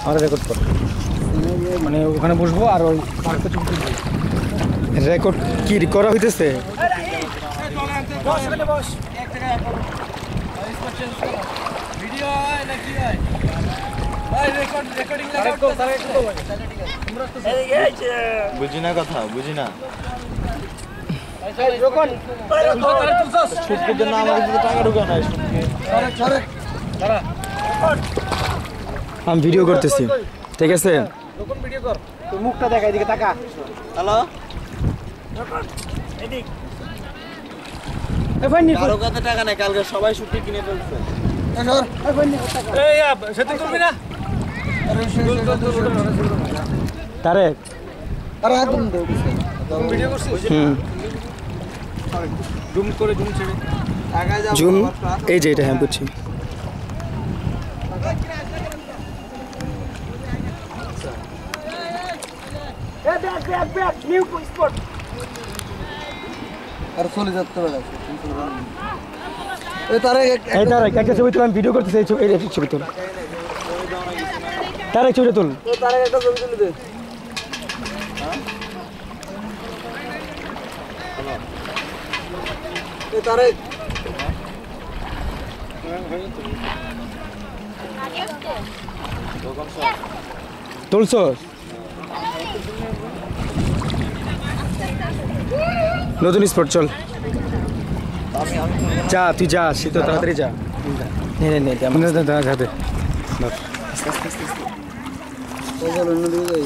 আমরা রেকর্ড করব মানে ওখানে বসবো আর ওই পার্কে চুপ করব রেকর্ড কি করা হইতেছে বস এক জায়গায় করো ভিডিও হয় না কি হয় ভাই রেকর্ডিং লাগাও তো তারা একটু তোমরা তো বুঝি না কথা বুঝি না যখন ছুটকে জন্য আমার কাছে টাকা ঢুকে না আমি ভিডিও করতেছি ঠিক আছে যখন ভিডিও কর তুই মুখটা দেখা এদিকে তাকা হ্যালো এদিক এই ফাইনি কারো কাছে টাকা নাই কালকে সবাই ছুটি কিনে ফেলছে এই ফাইনি টাকা এই সেটিং করবি না তারেক আরে একদম দে ভিডিও করছিস জুম করে জুম ছেড়ে আগায় যাও জুম এই যে এটা হ্যাঁ বুঝছি ব্যাক নিউ স্পট আর চলে যেতে পারে এই তারে এই তারেক একটা ছবি তুল আমি ভিডিও করতেছি এই ছবি তুল তারেক ছবি তুল ও তারে একটা ছবি তুলে দে এই তারে তুলছস নতুন স্পট চল যা তুই যা শীত তাড়াতাড়ি যা নে নে নে যা যাবে ও বল অন্য দিকে যাই